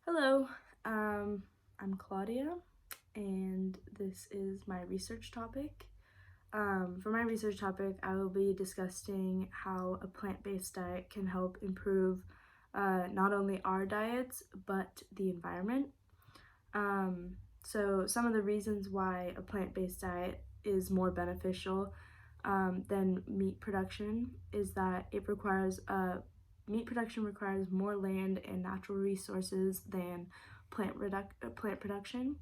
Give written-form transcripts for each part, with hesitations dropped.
Hello, I'm Claudia, and this is my research topic. For my research topic, I will be discussing how a plant-based diet can help improve not only our diets, but the environment. So some of the reasons why a plant-based diet is more beneficial than meat production is that meat production requires more land and natural resources than plant production,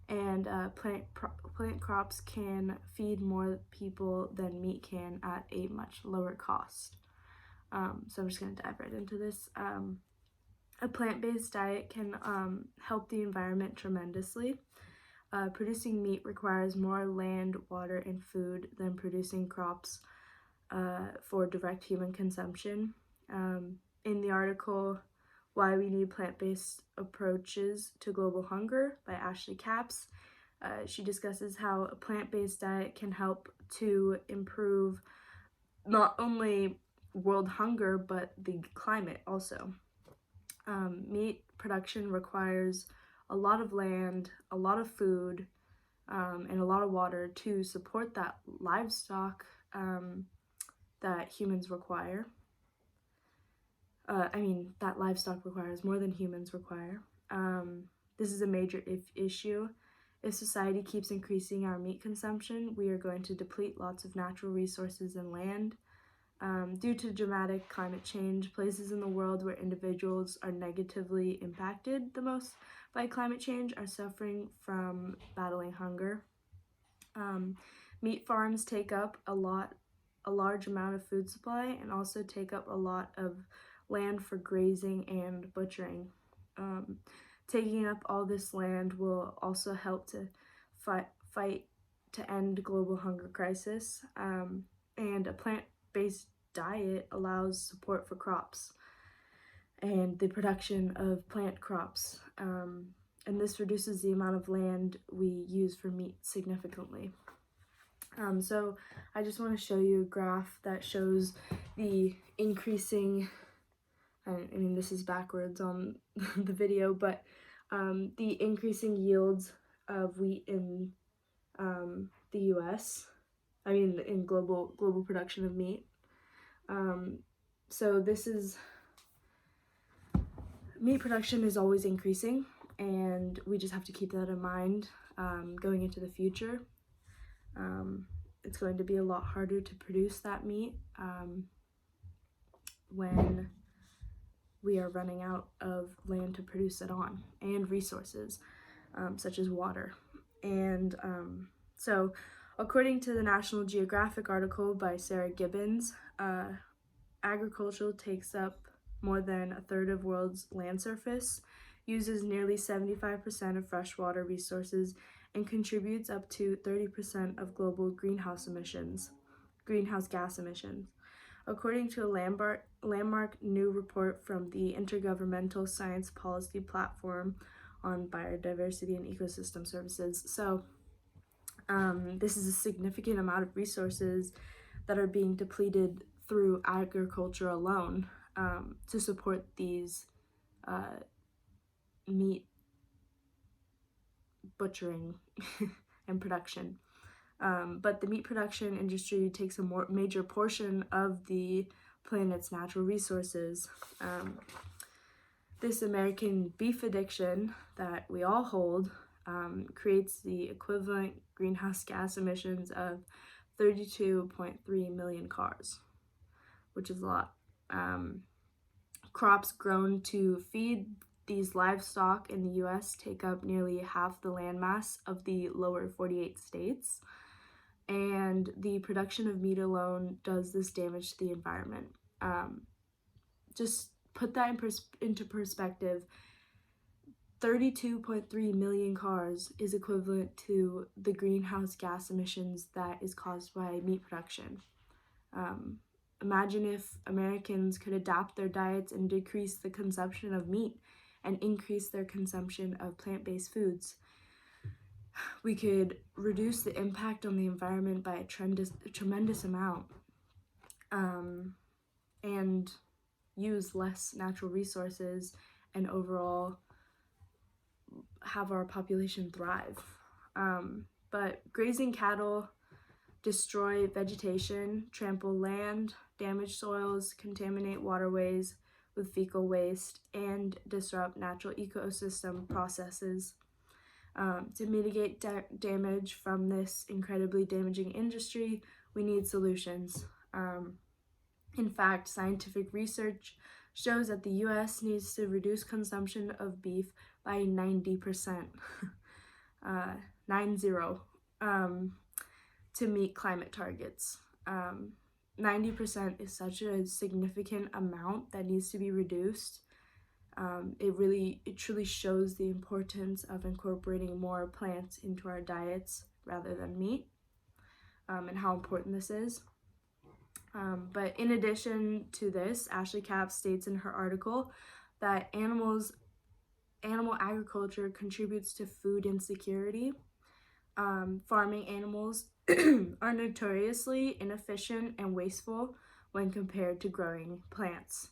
and plant crops can feed more people than meat can at a much lower cost. So I'm just going to dive right into this. A plant-based diet can help the environment tremendously. Producing meat requires more land, water, and food than producing crops for direct human consumption. In the article, Why We Need Plant-Based Approaches to Global Hunger by Ashley Capps, she discusses how a plant-based diet can help to improve not only world hunger, but the climate also. Meat production requires a lot of land, a lot of food, and a lot of water to support that livestock that humans require. That livestock requires more than humans require. This is a major issue. If society keeps increasing our meat consumption, we are going to deplete lots of natural resources and land. Due to dramatic climate change, places in the world where individuals are negatively impacted the most by climate change are suffering from battling hunger. Meat farms take up a large amount of food supply and also take up a lot of land for grazing and butchering. Taking up all this land will also help to fight to end global hunger crisis. And a plant-based diet allows support for crops and the production of plant crops. And this reduces the amount of land we use for meat significantly. So I just want to show you a graph that shows the increasing, this is backwards on the video, but the increasing yields of wheat in the US, in global production of meat. So meat production is always increasing, and we just have to keep that in mind going into the future. It's going to be a lot harder to produce that meat when we are running out of land to produce it on, and resources such as water. And so according to the National Geographic article by Sarah Gibbons, agriculture takes up more than a third of world's land surface, uses nearly 75% of freshwater resources, and contributes up to 30% of global greenhouse gas emissions. According to a landmark new report from the Intergovernmental Science Policy Platform on Biodiversity and Ecosystem Services. So this is a significant amount of resources that are being depleted through agriculture alone to support these meat butchering and production. But the meat production industry takes a major portion of the planet's natural resources. This American beef addiction that we all hold creates the equivalent greenhouse gas emissions of 32.3 million cars, which is a lot. Crops grown to feed these livestock in the US take up nearly half the landmass of the lower 48 states, and the production of meat alone does this damage to the environment. Just put that into perspective. 32.3 million cars is equivalent to the greenhouse gas emissions that is caused by meat production. Imagine if Americans could adapt their diets and decrease the consumption of meat and increase their consumption of plant-based foods. We could reduce the impact on the environment by a tremendous amount, and use less natural resources and overall have our population thrive. But grazing cattle destroy vegetation, trample land, damage soils, contaminate waterways with fecal waste, and disrupt natural ecosystem processes. To mitigate damage from this incredibly damaging industry, we need solutions. In fact, scientific research shows that the US needs to reduce consumption of beef by 90%, 90, to meet climate targets. 90% is such a significant amount that needs to be reduced. It truly shows the importance of incorporating more plants into our diets rather than meat, and how important this is. But in addition to this, Ashley Capps states in her article that animal agriculture contributes to food insecurity. Farming animals are notoriously inefficient and wasteful when compared to growing plants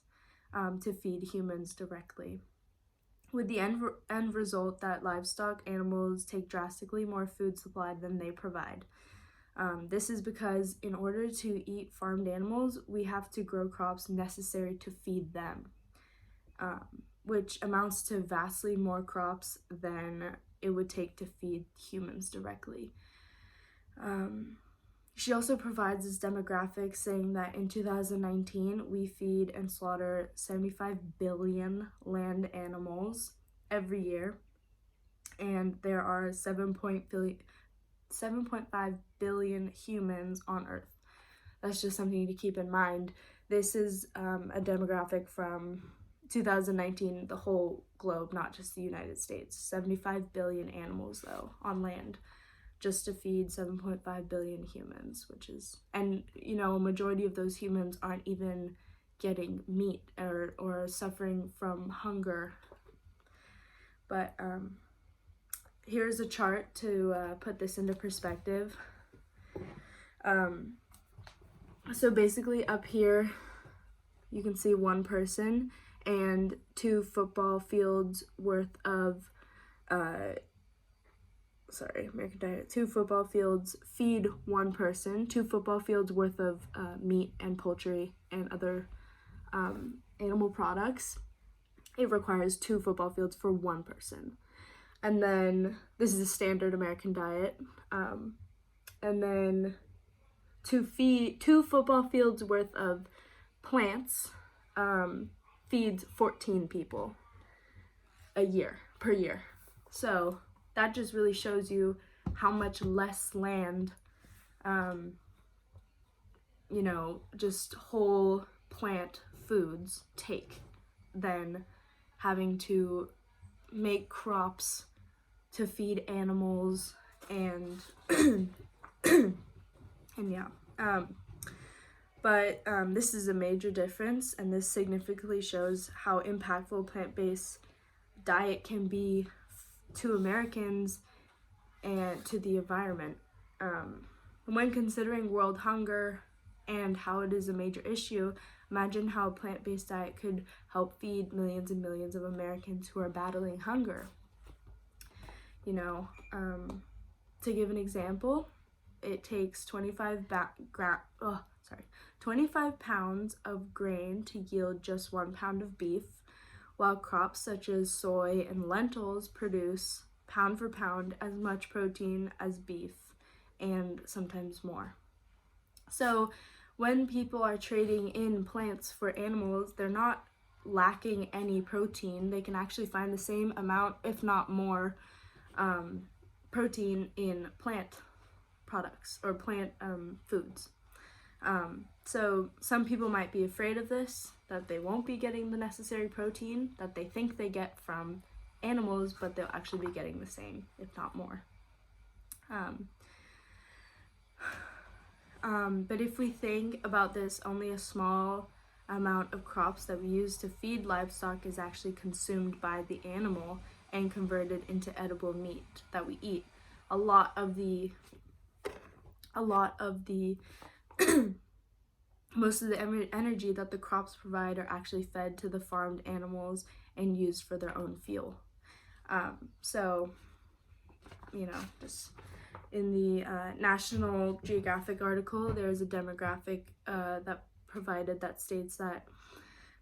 to feed humans directly, with the end result that livestock animals take drastically more food supply than they provide. This is because in order to eat farmed animals, we have to grow crops necessary to feed them, which amounts to vastly more crops than it would take to feed humans directly. She also provides this demographic saying that in 2019, we feed and slaughter 75 billion land animals every year, and there are 7.5 billion humans on Earth. That's just something to keep in mind. This is a demographic from 2019, the whole globe, not just the United States. 75 billion animals, though, on land, just to feed 7.5 billion humans, which is, and you know, a majority of those humans aren't even getting meat or suffering from hunger. But here's a chart to put this into perspective. So basically up here, you can see one person and 2 football fields worth of, American Diet, 2 football fields feed one person, 2 football fields worth of meat and poultry and other animal products. It requires 2 football fields for one person. And then this is a standard American diet. And then 2 football fields worth of plants feeds 14 people per year. So that just really shows you how much less land, just whole plant foods take than having to make crops to feed animals and but this is a major difference, and this significantly shows how impactful a plant-based diet can be to Americans and to the environment. When considering world hunger and how it is a major issue, imagine how a plant-based diet could help feed millions and millions of Americans who are battling hunger. To give an example, it takes 25 pounds of grain to yield just 1 pound of beef, while crops such as soy and lentils produce, pound for pound, as much protein as beef, and sometimes more. So when people are trading in plants for animals, they're not lacking any protein. They can actually find the same amount, if not more, protein in plant products or plant foods. So some people might be afraid of this, that they won't be getting the necessary protein that they think they get from animals, but they'll actually be getting the same, if not more. But if we think about this, only a small amount of crops that we use to feed livestock is actually consumed by the animal and converted into edible meat that we eat. A lot of the most of the energy that the crops provide are actually fed to the farmed animals and used for their own fuel. So, just in the National Geographic article, there is a demographic that provided that states that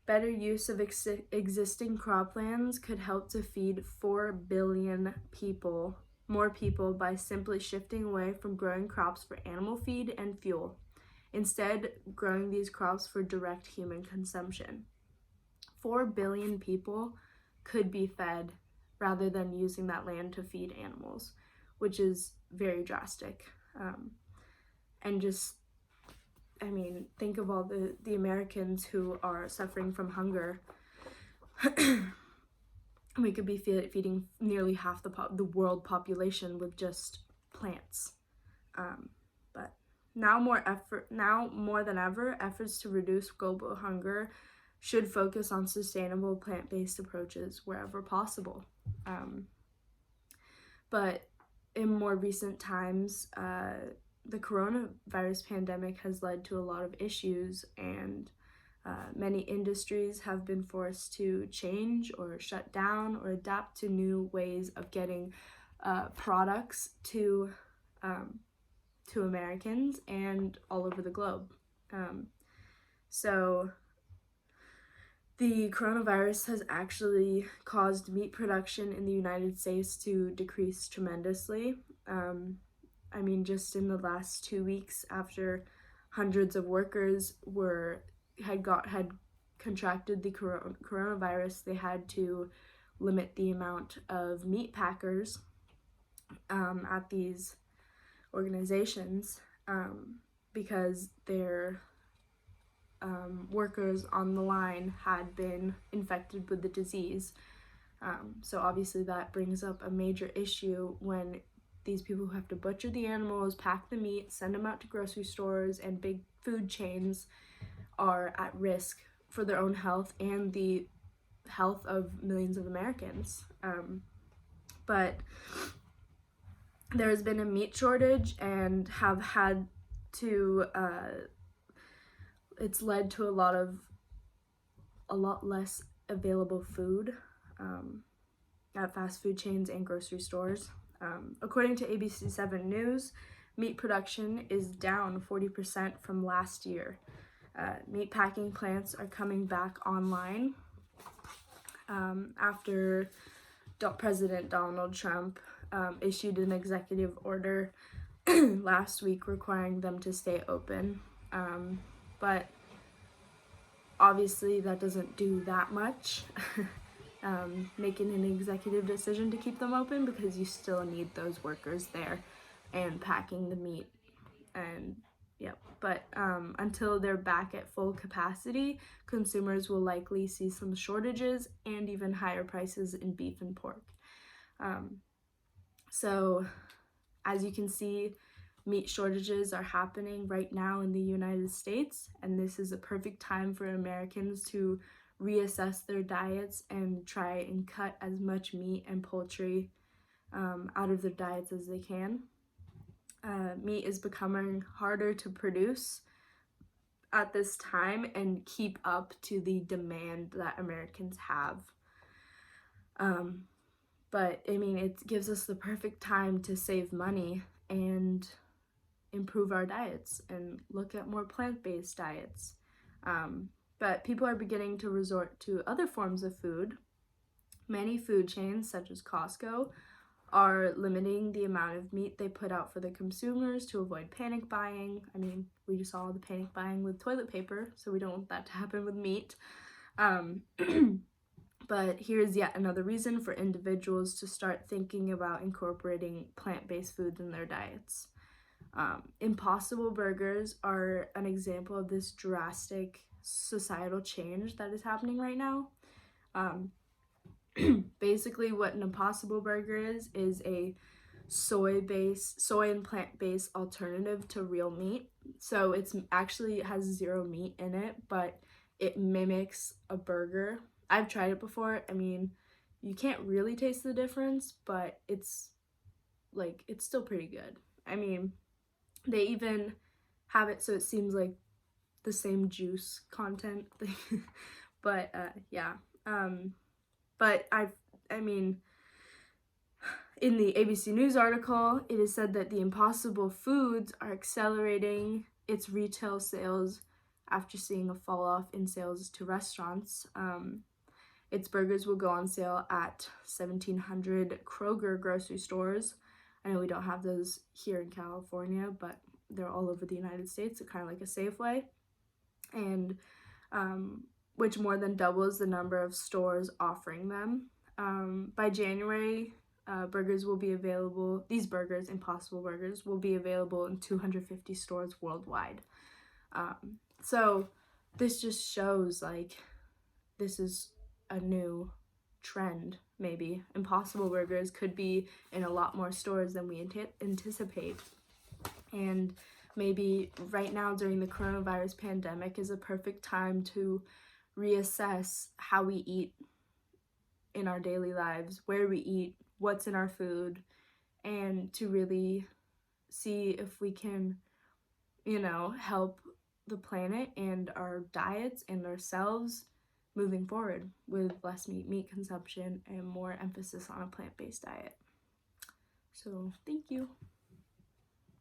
better use of existing croplands could help to feed 4 billion people, more people, by simply shifting away from growing crops for animal feed and fuel, instead growing these crops for direct human consumption. 4 billion people could be fed rather than using that land to feed animals, which is very drastic. And just, think of all the Americans who are suffering from hunger. We could be feeding nearly half the world population with just plants. But now more than ever, efforts to reduce global hunger should focus on sustainable plant-based approaches wherever possible. But in more recent times, the coronavirus pandemic has led to a lot of issues, and many industries have been forced to change or shut down or adapt to new ways of getting products to Americans and all over the globe. So the coronavirus has actually caused meat production in the United States to decrease tremendously. Just in the last 2 weeks, after hundreds of workers had contracted the coronavirus, they had to limit the amount of meat packers at these organizations because their workers on the line had been infected with the disease. So obviously that brings up a major issue when these people who have to butcher the animals, pack the meat, send them out to grocery stores and big food chains are at risk for their own health and the health of millions of Americans. But there has been a meat shortage and it's led to a lot less available food at fast food chains and grocery stores. According to ABC 7 News, meat production is down 40% from last year. Meat packing plants are coming back online after President Donald Trump issued an executive order last week requiring them to stay open. But obviously that doesn't do that much, making an executive decision to keep them open, because you still need those workers there and packing the meat. And but until they're back at full capacity, consumers will likely see some shortages and even higher prices in beef and pork. So as you can see, meat shortages are happening right now in the United States, and this is a perfect time for Americans to reassess their diets and try and cut as much meat and poultry out of their diets as they can. Meat is becoming harder to produce at this time and keep up to the demand that Americans have. But it gives us the perfect time to save money and improve our diets and look at more plant-based diets. But people are beginning to resort to other forms of food. Many food chains, such as Costco, are limiting the amount of meat they put out for the consumers to avoid panic buying. We just saw the panic buying with toilet paper, so we don't want that to happen with meat. But here's yet another reason for individuals to start thinking about incorporating plant-based foods in their diets. Impossible Burgers are an example of this drastic societal change that is happening right now. Basically what an Impossible Burger is a soy and plant-based alternative to real meat. So it has zero meat in it, but it mimics a burger. I've tried it before. You can't really taste the difference, but it's still pretty good. They even have it so it seems like the same juice content thing. But but In the ABC News article, it is said that the Impossible Foods are accelerating its retail sales after seeing a fall off in sales to restaurants. Its burgers will go on sale at 1,700 Kroger grocery stores. I know we don't have those here in California, but they're all over the United States. They're kind of like a Safeway, and which more than doubles the number of stores offering them. By January, burgers will be available. These burgers, Impossible Burgers, will be available in 250 stores worldwide. So this just shows like this is a new trend. Maybe Impossible Burgers could be in a lot more stores than we anticipate. And maybe right now during the coronavirus pandemic is a perfect time to reassess how we eat in our daily lives, where we eat, what's in our food, and to really see if we can, help the planet and our diets and ourselves moving forward with less meat consumption and more emphasis on a plant-based diet. So thank you.